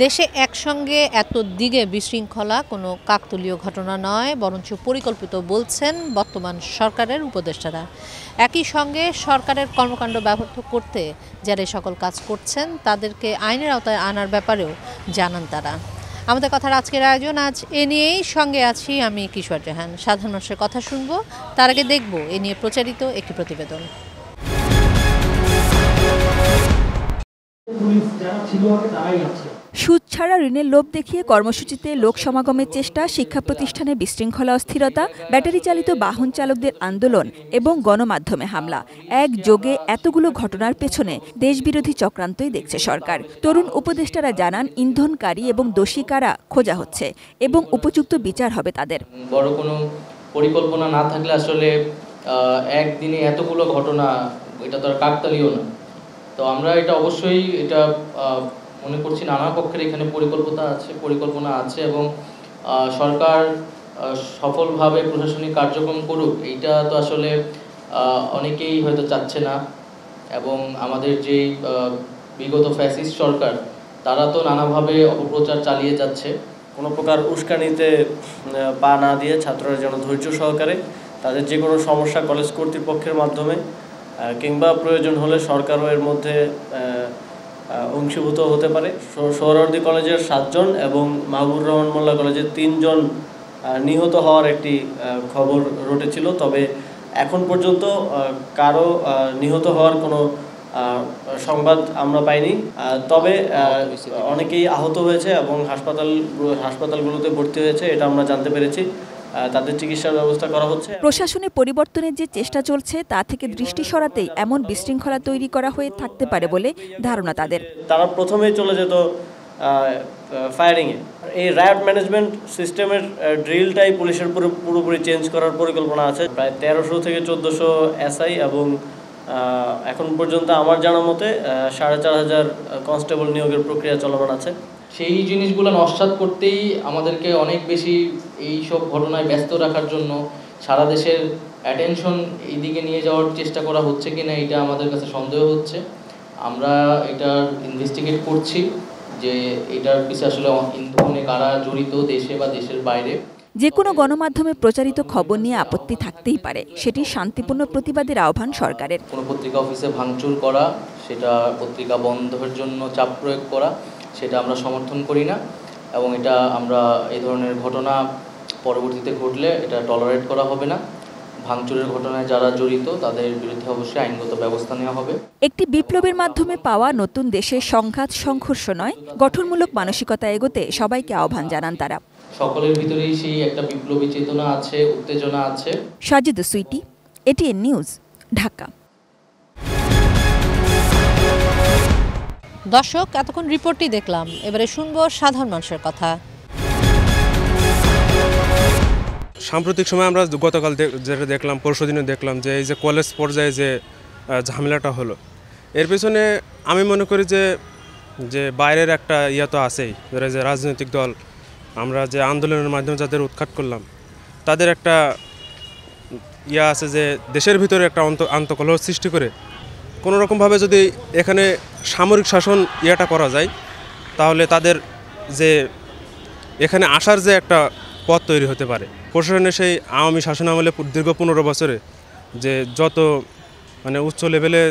দেশে একসঙ্গে এত দিকে বিশৃঙ্খলা কোনো কাকতালীয় ঘটনা নয়, বরঞ্চ পরিকল্পিত বলছেন বর্তমান সরকারের উপদেষ্টারা। একই সঙ্গে সরকারের কর্মকাণ্ড ব্যাহত করতে যারা সকল কাজ করছেন তাদেরকে আইনের আওতায় আনার ব্যাপারেও জানান তারা। আমাদের কথার আজকের আয়োজন আজ এ নিয়েই, সঙ্গে আছি আমি কিশোর জাহান। সাধারণ মানুষের কথা শুনবো, তার আগে দেখব এ নিয়ে প্রচারিত একটি প্রতিবেদন। সুদ ছাড়া ঋণের লোভ দেখিয়ে কর্মসূচিতে লোক সমাগমের চেষ্টা, শিক্ষা প্রতিষ্ঠানে বিশৃঙ্খলা অস্থিরতা, ব্যাটারি চালিত বাহন চালকদের আন্দোলন এবং গণমাধ্যমে হামলা, একযোগে এতগুলো ঘটনার পেছনে দেশবিরোধী চক্রান্তই দেখছে সরকার। তরুণ উপদেষ্টারা জানান, ইন্ধনকারী এবং দোষী কারা খোঁজা হচ্ছে এবং উপযুক্ত বিচার হবে তাদের। বড় কোনো পরিকল্পনা না থাকলে আসলে একদিনে এতগুলো ঘটনা, এটা তো আর কাকতালীয় না। তো আমরা এটা অবশ্যই এটা মনে করছি নানা পক্ষের এখানে পরিকল্পনা আছে এবং সরকার সফলভাবে প্রশাসনিক কার্যক্রম করুক, এইটা তো আসলে অনেকেই হয়তো চাচ্ছে না। এবং আমাদের যে বিগত ফ্যাসিস্ট সরকার, তারা তো নানাভাবে অপপ্রচার চালিয়ে যাচ্ছে। কোনো প্রকার উস্কানিতে পা না দিয়ে ছাত্ররা যেন ধৈর্য সহকারে তাদের যে কোনো সমস্যা কলেজ কর্তৃপক্ষের মাধ্যমে কিংবা প্রয়োজন হলে সরকারও এর মধ্যে অংশীভূত হতে পারে। সোহরাওয়ার্দী কলেজের 7 জন এবং মাহবুবুর রহমান মোল্লা কলেজের 3 জন নিহত হওয়ার একটি খবর রটেছিল, তবে এখন পর্যন্ত কারো নিহত হওয়ার কোনো সংবাদ আমরা পাইনি। তবে অনেকেই আহত হয়েছে এবং হাসপাতালগুলোতে ভর্তি হয়েছে, এটা আমরা জানতে পেরেছি। তাদের চিকিৎসার ব্যবস্থা করা হচ্ছে। প্রশাসনে পরিবর্তনের যে চেষ্টা চলছে তা থেকে দৃষ্টি সরাতেই এমন বিশৃঙ্খলা তৈরি করা হয়ে থাকতে পারে বলে ধারণা তাদের। তারা প্রথমেই চলে যেত ফায়ারিংয়ে। এই রায়ট ম্যানেজমেন্ট সিস্টেমের ড্রিলটাই পুলিশের পুরোপুরি চেঞ্জ করার পরিকল্পনা আছে। প্রায় 1300 থেকে 1400 এসআই এবং এখন পর্যন্ত আমার জানা মতে 4500 কনস্টেবল নিয়োগের প্রক্রিয়া চলমান আছে। সেই জিনিসগুলো নস্যাৎ করতেই আমাদেরকে অনেক বেশি এই সব ঘটনায় ব্যস্ত রাখার জন্য সারা দেশের অ্যাটেনশন এই দিকে নিয়ে যাওয়ার চেষ্টা করা হচ্ছে কিনা, এটা আমাদের কাছে সন্দেহ হচ্ছে। আমরা এটার ইনভেস্টিগেট করছি যে এটার পিছনে আসলে ইন্ধনে কারা জড়িত, দেশে বা দেশের বাইরে। যে কোনো গণমাধ্যমে প্রচারিত খবর নিয়ে আপত্তি থাকতেই পারে, সেটি শান্তিপূর্ণ প্রতিবাদের আহ্বান সরকারের। কোনো পত্রিকা অফিসে ভাঙচুর করা, সেটা পত্রিকা বন্ধের জন্য চাপ প্রয়োগ করা, সেটা আমরা সমর্থন করি না এবং এটা আমরা এই ধরনের ঘটনা পরবর্তীতে ঘটলে এটা টলারেট করা হবে না। ভাঙচুরের ঘটনায় যারা জড়িত তাদের বিরুদ্ধে অবশ্যই আইনগত ব্যবস্থা নেওয়া হবে। একটি বিপ্লবের মাধ্যমে পাওয়া নতুন দেশের সংঘাত সংঘর্ষ নয়, গঠনমূলক মানসিকতা এগোতে সবাইকে আহ্বান জানান তারা। সকলের ভিতরেই সেই একটা বিপ্লবী চেতনা আছে, উত্তেজনা আছে। Sajida Sweety, ATN news, Dhaka. দর্শক, এতক্ষণ রিপোর্টটি দেখলাম, এবারে শুনবো সাধারণ মানুষের কথা। সাম্প্রতিক সময় আমরা গতকাল যেটা দেখলাম, পরশুদিনও দেখলাম যে এই যে কলেজ পর্যায়ে যে ঝামেলাটা হলো, এর পেছনে আমি মনে করি যে বাইরের একটা তো আছেই, যে রাজনৈতিক দল, আমরা যে আন্দোলনের মাধ্যমে যাদের উৎখাত করলাম তাদের একটা আছে যে দেশের ভিতরে একটা আন্তঃকলহ সৃষ্টি করে কোনো রকমভাবে যদি এখানে সামরিক শাসন করা যায়, তাহলে তাদের যে এখানে আসার যে একটা পথ তৈরি হতে পারে। প্রশাসনের সেই আওয়ামী শাসন আমলে দীর্ঘ 15 বছরে যে যত উচ্চ লেভেলে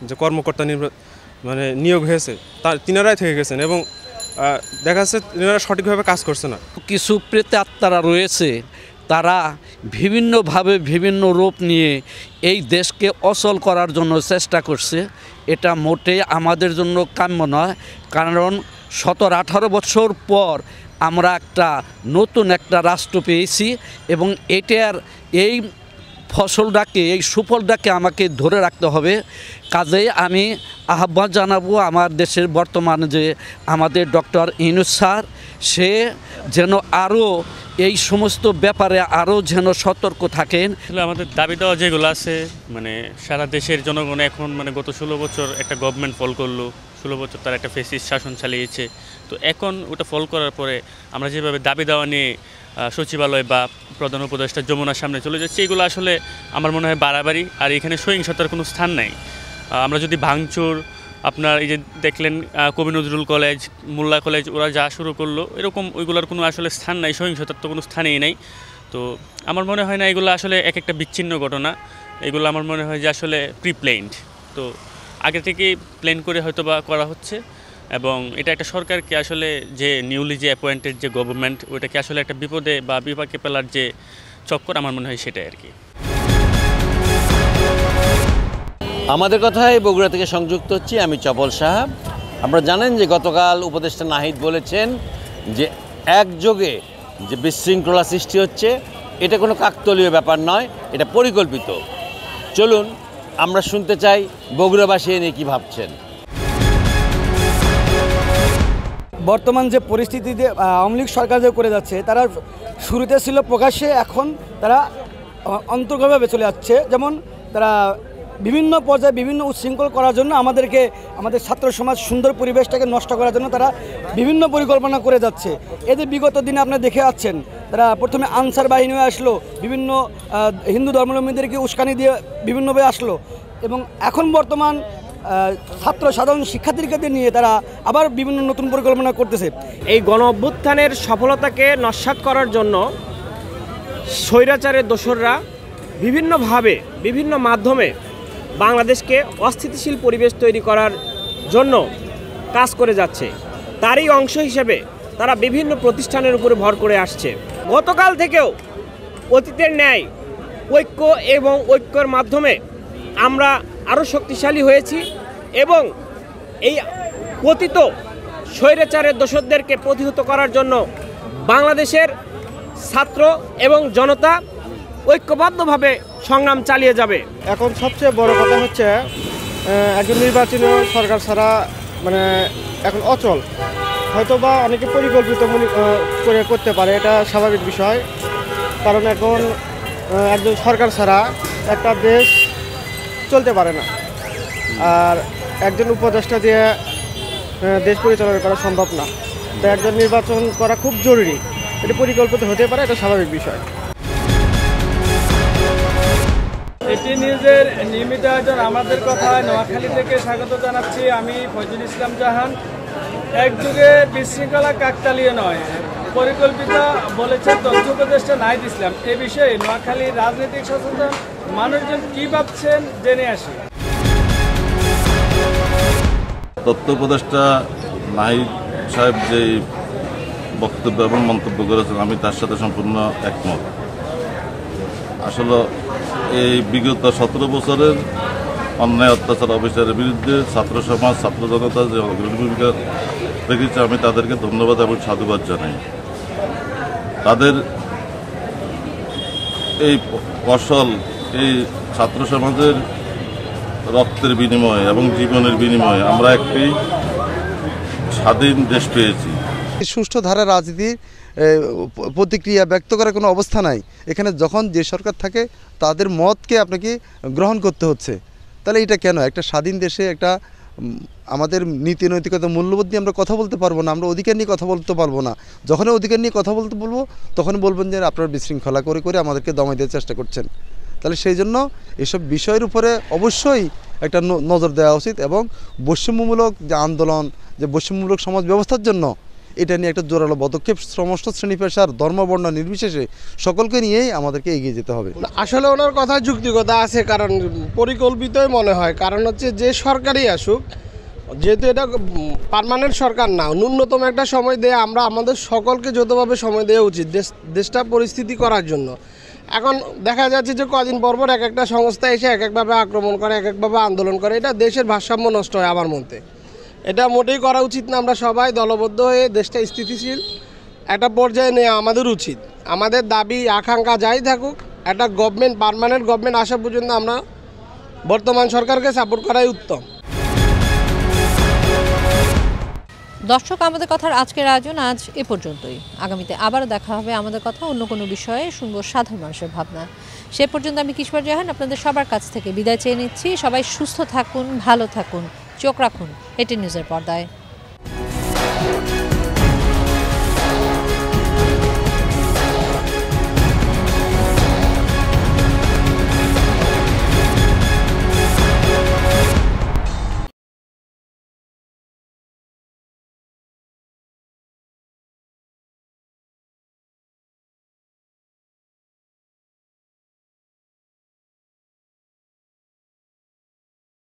যে কর্মকর্তা নিয়োগ হয়েছে তিনারাই থেকে গেছেন এবং দেখা যাচ্ছে তিনারা সঠিকভাবে কাজ করছে না। কিছু প্রেতাত্মারা রয়েছে, তারা বিভিন্নভাবে বিভিন্ন রূপ নিয়ে এই দেশকে অচল করার জন্য চেষ্টা করছে। এটা মোটেই আমাদের জন্য কাম্য নয়, কারণ 17-18 বছর পর আমরা নতুন একটা রাষ্ট্র পেয়েছি এবং এটার এই ফসলটাকে, এই সুফলটাকে আমাকে ধরে রাখতে হবে। কাজেই আমি আহ্বান জানাবো আমার দেশের বর্তমান যে আমাদের ডক্টর ইউনূস স্যার, সে যেন আরও এই সমস্ত ব্যাপারে আরও যেন সতর্ক থাকেন। আমাদের দাবি দেওয়া যেগুলো আছে, সারা দেশের জনগণ এখন গত 16 বছর একটা গভর্নমেন্ট ফল করলো, 16 বছর তার একটা ফ্যাসিস্ট শাসন চালিয়েছে। তো এখন ওটা ফল করার পরে আমরা যেভাবে দাবি দেওয়া নিয়ে সচিবালয় বা প্রধান উপদেষ্টা যমুনার সামনে চলে যাচ্ছে, এগুলো আসলে আমার মনে হয় বাড়াবাড়ি, আর এখানে সহিংসতার কোনো স্থান নাই। আমরা যদি ভাঙচুর আপনার এই যে দেখলেন কবি নজরুল কলেজ, মোল্লা কলেজ, ওরা যা শুরু করলো এরকম ওইগুলোর কোনো আসলে স্থান নাই, সহিংসতার তো কোনো স্থানেই নাই। তো আমার মনে হয় না এগুলো আসলে এক একটা বিচ্ছিন্ন ঘটনা, এগুলো আমার মনে হয় যে আসলে প্রিপ্লেন্ড। তো আগে থেকেই প্ল্যান করে হয়তো বা করা হচ্ছে, এবং এটা একটা সরকারকে আসলে যে নিউলি যে অ্যাপয়েন্টেড যে গভর্নমেন্ট, ওইটাকে আসলে একটা বিপদে বা বিপাকে ফেলার যে চক্কর, আমার মনে হয় সেটাই আর কি। আমাদের কথায় বগুড়া থেকে সংযুক্ত হচ্ছি আমি চপল সাহাব। আপনারা জানেন যে গতকাল উপদেষ্টা নাহিদ বলেছেন যে একযোগে যে বিশৃঙ্খলা সৃষ্টি হচ্ছে এটা কোনো কাকতালীয় ব্যাপার নয়, এটা পরিকল্পিত। চলুন আমরা শুনতে চাই বগুড়াবাসী এ নিয়ে কী ভাবছেন। বর্তমান যে পরিস্থিতিতে আওয়ামী লীগ সরকার যে করে যাচ্ছে, তারা শুরুতে ছিল প্রকাশ্যে, এখন তারা অন্তর্গতভাবে চলে যাচ্ছে। যেমন তারা বিভিন্ন পর্যায়ে বিভিন্ন উচ্ছৃঙ্খল করার জন্য আমাদের ছাত্র সমাজ সুন্দর পরিবেশটাকে নষ্ট করার জন্য তারা বিভিন্ন পরিকল্পনা করে যাচ্ছে। এদের বিগত দিনে আপনারা দেখে যাচ্ছেন, তারা প্রথমে আনসার বাহিনী হয়ে আসলো, বিভিন্ন হিন্দু ধর্মাবলম্বীদেরকে উস্কানি দিয়ে বিভিন্নভাবে আসলো, এবং এখন বর্তমান ছাত্র সাধারণ শিক্ষার্থীদের নিয়ে তারা আবার বিভিন্ন নতুন পরিকল্পনা করতেছে। এই গণ অভ্যুত্থানের সফলতাকে নস্যাৎ করার জন্য স্বৈরাচারের দোসররা বিভিন্নভাবে বিভিন্ন মাধ্যমে বাংলাদেশকে অস্থিতিশীল পরিবেশ তৈরি করার জন্য কাজ করে যাচ্ছে। তারই অংশ হিসেবে তারা বিভিন্ন প্রতিষ্ঠানের উপরে ভর করে আসছে। গতকাল থেকেও অতীতের ন্যায় ঐক্য এবং ঐক্যের মাধ্যমে আমরা আরও শক্তিশালী হয়েছি, এবং এই পতিত স্বৈরাচারের দোসরদেরকে প্রতিহত করার জন্য বাংলাদেশের ছাত্র এবং জনতা ঐক্যবদ্ধভাবে সংগ্রাম চালিয়ে যাবে। এখন সবচেয়ে বড় কথা হচ্ছে একজন নির্বাচিত সরকার ছাড়া এখন অচল, হয়তোবা অনেকে পরিকল্পিত করে করতে পারে, এটা স্বাভাবিক বিষয়। কারণ এখন একজন সরকার ছাড়া একটা দেশ চলতে পারে না, আর একজন উপদেষ্টা দিয়ে দেশ পরিচালনা করা সম্ভব না। তাই একজন নির্বাচন করা খুব জরুরি, এটা পরিকল্পিত হতে পারে, এটা স্বাভাবিক বিষয়। এটি নিউজের নিয়মিত আয়োজন আমাদের কথা নোয়াখালী থেকে স্বাগত জানাচ্ছি। আমি ফজলুল ইসলাম জাহান। একযুগে বিশৃঙ্খলা কাকতালীয় নয়, পরিকল্পিত বলেছেন তথ্য উপদেষ্টা নাহিদ ইসলাম। এ বিষয়ে নোয়াখালীর রাজনৈতিক সচেতন মানুষজন কি ভাবছেন জেনে আসি। তথ্য উপদেষ্টা নাহিদ সাহেব যে বক্তব্য এবং মন্তব্য করেছেন, আমি তার সাথে সম্পূর্ণ একমত। আসলে এই বিগত 17 বছরের অন্যায় অত্যাচার অবিচারের বিরুদ্ধে ছাত্র সমাজ, ছাত্র জনতা যে অগ্রণী ভূমিকা রেখেছে, আমি তাদেরকে ধন্যবাদ এবং সাধুবাদ জানাই। তাদের এই ফসল, এই ছাত্র সমাজের রক্তের বিনিময়ে এবং জীবনের বিনিময়ে আমরা একটি স্বাধীন দেশ পেয়েছি। সুষ্ঠু ধারা রাজনীতির প্রতিক্রিয়া ব্যক্ত করার কোনো অবস্থা নাই এখানে। যখন যে সরকার থাকে তাদের মতকে আপনাকে গ্রহণ করতে হচ্ছে, তাহলে এটা কেন? একটা স্বাধীন দেশে একটা আমাদের নীতি নৈতিকতা মূল্যবোধ নিয়ে আমরা কথা বলতে পারবো না, আমরা অধিকার নিয়ে কথা বলতে পারবো না। যখনই অধিকার নিয়ে কথা বলতে বলবো তখন বলবেন যে আপনারা বিশৃঙ্খলা করে করে আমাদেরকে দমাই দেওয়ার চেষ্টা করছেন। তাহলে সেই জন্য এসব বিষয়ের উপরে অবশ্যই একটা নজর দেওয়া উচিত, এবং বৈষম্যমূলক যে আন্দোলন, যে বৈষম্যমূলক সমাজ ব্যবস্থার জন্য এটা নিয়ে একটা জোরালো পদক্ষেপ সমস্ত শ্রেণী পেশার ধর্ম বর্ণ নির্বিশেষে সকলকে নিয়েই আমাদেরকে এগিয়ে যেতে হবে। আসলে ওনার কথা যুক্তিকতা আছে, কারণ পরিকল্পিতই মনে হয়। কারণ হচ্ছে যে সরকারই আসুক, যেহেতু এটা পার্মানেন্ট সরকার না, ন্যূনতম একটা সময় দিয়ে আমরা আমাদের সকলকে যতভাবে সময় দেওয়া উচিত দেশটা পরিস্থিতি করার জন্য। এখন দেখা যাচ্ছে যে কদিন পরপর এক একটা সংস্থা এসে এক একভাবে আক্রমণ করে, এক একভাবে আন্দোলন করে, এটা দেশের ভারসাম্য নষ্ট হয় আমার মতে। এটা মোটেই করা উচিত না। আমরা সবাই দলবদ্ধ হয়ে দেশটা স্থিতিশীল একটা পর্যায়ে নেওয়া আমাদের উচিত। আমাদের দাবি আকাঙ্ক্ষা যাই থাকুক, একটা গভর্নমেন্ট, পার্মানেন্ট গভর্নমেন্ট আসা পর্যন্ত আমরা বর্তমান সরকারকে সাপোর্ট করাই উত্তম। দর্শক, আমাদের কথার আজকের আয়োজন আজ এ পর্যন্তই। আগামীতে আবার দেখা হবে আমাদের কথা অন্য কোনো বিষয়ে, শুনবো সাধারণ মানুষের ভাবনা। সে পর্যন্ত আমি কিশোর জাহান আপনাদের সবার কাছ থেকে বিদায় চেয়ে নিচ্ছি। সবাই সুস্থ থাকুন, ভালো থাকুন, চোখ রাখুন এটি নিউজের পর্দায়।